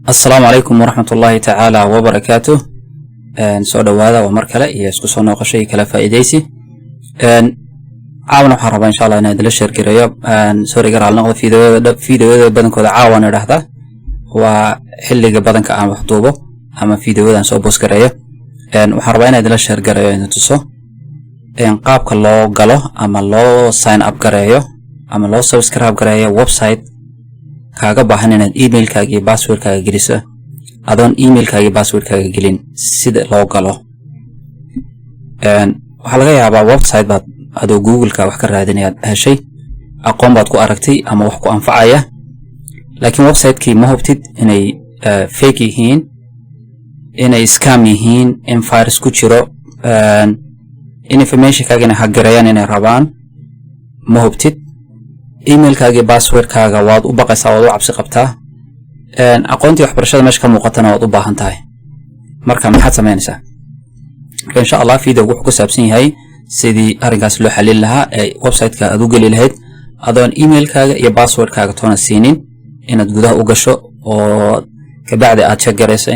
السلام عليكم ورحمة الله تعالى وبركاته. سؤال هذا ومركلة يسكسون وقشي كلا فائديسي. عاون حرب إن شاء الله أنا دلش شركة رياض. سوري قرأ النقطة في ده بدن كذا عاون رهذا وحل بدن كأم محطوبه أما في ده بدن صوب بسكرية. وحرب أنا دلش شركة رياض نتصو. قاب كله قاله أما الله sign up كريه أما الله subscribe كريه ويب سايت kaaga baahan inaad emailkaaga iyo passwordkaaga geliso adoon emailkaaga iyo passwordkaaga gelin sida loo galo waxa laga yaabaa website baad adoo google-ka wax ka raadinayaad heshay aqoon baad ku aragtay ama wax ku anfacaya laakiin website-kii ma hubtid inay fake yihiin inay scam yihiin in virus ku jiro in information-kaaga inay hackerayaan inay rabaan ma hubtid emailkaaga iyo passwordkaaga waad u baqaysaa waad u cabsi qabtaa aqoontii waxbarashada meesha ka muuqatana waad u baahan tahay marka maxaad samaynaysaa insha Allah video wuxuu ku saabsan yahay sidii arrinkaas loo xalin lahaa ee website-ka aad u gali lahayd adoon emailkaaga iyo passwordkaaga toona siinin inaad gudaha u gasho oo ka bacdi aad check garayso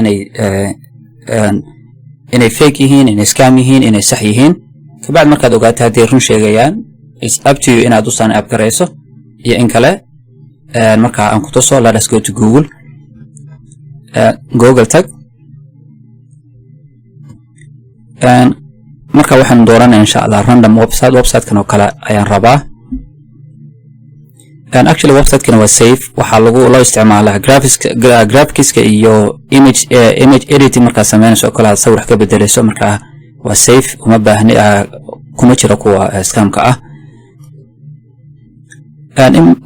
inay fake yihiin inay scam yihiin inay sax yihiin ka bacdi markaad ogaato haddii run sheegayaan it's up to you inaad u sign up garayso iyo in kale marka aan ku tuso let us go to Google tag marka waxaan dooranaa insha Allah random website kan oo kale ayaan rabaa actually website kan waa safe waxa loo isticmaalaa graphics iyo image editing marka sameynayso kala sawir ka bedelayso marka waa safe uma baahni kuma jira kuwa scam ka ah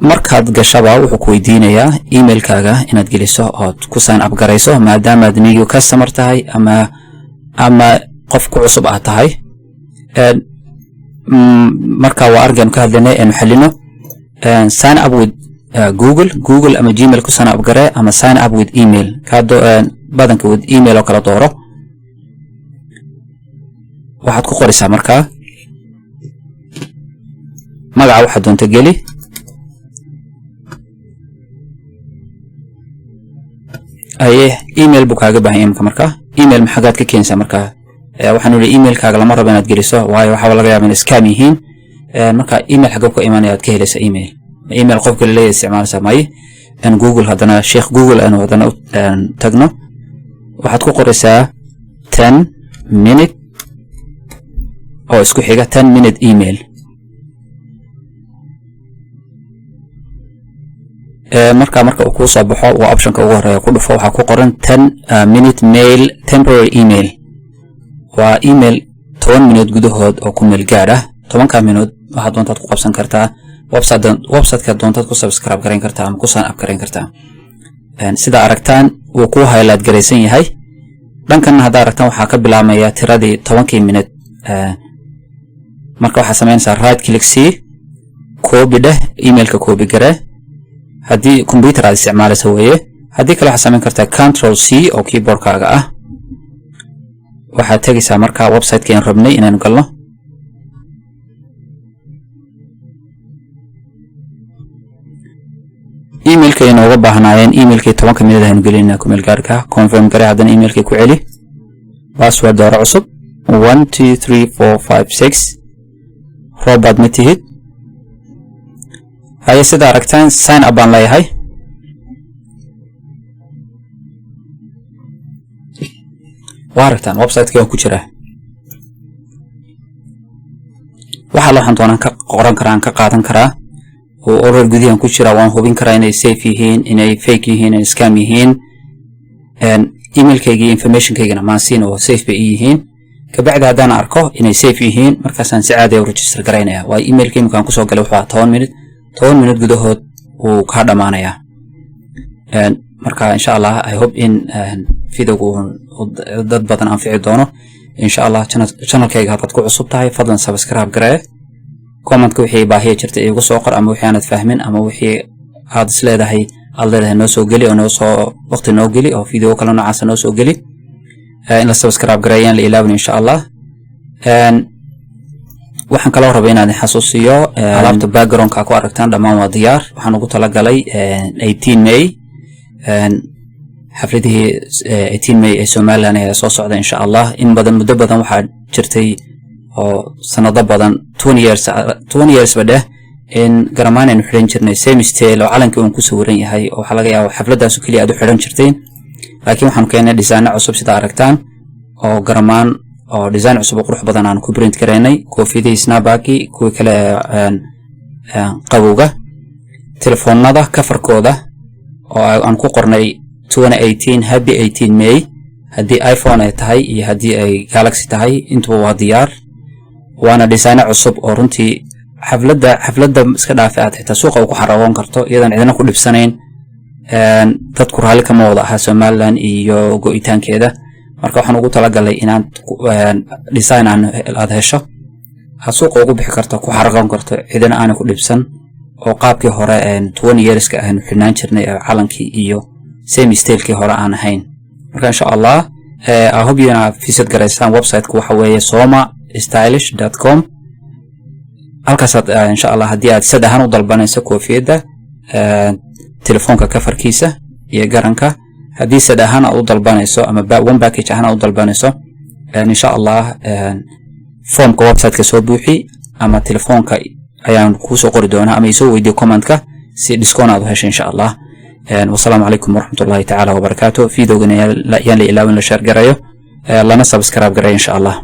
markaad gashaba wuxuu ku weydiinayaa emailkaaga inaad geliso oo ku sign up garayso maadaama aad new customer tahay ama qof ku cusub ah tahay marka waa argan ka hadlaynay in xalino sign up with Google ama Gmail ku sign up garay ama sign up with email kaado badanka with email oo kala dooro waxaad ku qoraysaa marka magaca waxa doonta geli email bukaaga baahan marka email maxaad ka keenaysaa marka waxaan u leeyahay emailkaaga lama rabo inaad geliso waayo waxa laga yaabaa in scam yihiin marka email xagga ka imaanaya aad ka helaysaa email qofka leeyahay isticmaalsa may Google hadana Sheikh Google aan wadana tagno waxaad ku qoraysaa 10 minute oo isku xiga 10 minute email marka uu ku soo baxo waa option-ka ugu horeeya ku dhufo waxa ku qoran 10 minute mail temporary email waa email 10 minute gudahood oo ku meel gaar ah 10 minute waxaad doontaad ku qabsan kartaa website-ka doontaad ku subscribe gareyn kartaa ama ku sign up gareyn kartaa sida aragtaan uu ku highlight gareysan yahay dhankan hadda aragtaan waxa ka bilaabmaya tiradii 10 minute marka waxa sameynaysaa right click C copy dheh emailka copy garee haddii computer aad isticmaalayso weeye haddii kale waxaad samayn kartaa control C oo keyboardkaaga ah waxaad tegaysaa marka website-ka aan rabnay inaan galno emailka inooga baahnaayeen emailkii 10 minute aynu gelinaa kumeel gaarka confirm garee haddana emailkii ku celi password dooro cusub 123456 robot ma tihid هاي سيدا aragtaan sign up baan leeyahay waa aragtaan website-ka ku jira waxa loo xantoonaan ka qoran karaan ka qaadan karaa oo order gudiyan ku jira waan hubin karaa inay safe yihiin inay fake yihiin inay scam yihiin emailkayga information-kaygana ma siin oo safe bay yihiin ka bacdi haddaan arko inay safe yihiin markaasaan si caadi ah u register gareynayaa waa emailkayga markaan ku soo galay waxa 10 minute gudahood uu ka dhamaanayaa marka insha Allah I hope in video-gu dad badan anfici doono insha Allah channel-kayga haddaad ku cusub tahay fadlan subscribe garee comment-ka wixii baahiya jirta igu soo qor ama wixii aanad fahmin ama wixii aad isleedahay noo soo geli oo noo soo waqti noo geli oo video kale noocaas noo soo geli in la subscribe gareeyaan la ilaawin insha Allah waxaan kala rabaa inaan xasuusiyo alaabta background-ka ku aragtaan dhamaan waa diyaar waxaan ugu tala galay 18 May حفلته 18 ماي سومالان ee soo socda insha Allah in badan muddo badan waxa jirtay oo sanado badan 20 years badeh in garamaanaynu xiran jirnay same style oo calanka uu ku sawiran yahay oo waxa laga yaabaa xafladaas oo kaliya aad u xiran jirteen laakiin waxaan keenay design cusub sida aragtaan oo garamaan oo design cusub oo qurux badan aan ku print gareynay koofiyadii snapback kuwa kale qabowga telefoonada kafarkooda oo aan ku qornay 2018 happy 18 May haddii iPhone ay tahay iyo haddii ay Galaxy tahay intuba waa diyaar waana design cusub oo runtii xafladda iska dhaafay aad xitaa suuqa ku xaragoon karto iyadan cidina ku dhibsanayn dadku raali kama wada aha Somaliland iyo go'itaankeeda marka waxaan ugu talagalay inaan design aan aad hesho suuqa ugu bixi karto ku xaragoon karto cidina aan ku dhibsan oo qaabkii hore 20 years ka ahayn xidhnaan jirnay calankii iyo same style-kii hore aan ahayn marka insha Allah I hope you visit garaysaan website-ku waxa weeye somastylish.com halkaas insha Allah haddii aad sad ahaan u dalbanayso koofiyada telefoonka kafarkiisa iyo garanka haddii sad ahaan aad u dalbanayso ama one package ahaan aad u dalbanayso insha Allah formka website-ka soo buuxi ama telefoonka ayaan ku soo qori doonaa ama isoo weydiyo comment-ka si discount aad u hesho insha Allah والسلام عليكم ورحمة الله تعالى وبركاته في دوغنا يان لي إلاوين لشار قرأيو لنا سبسكرايب قرأي إن شاء الله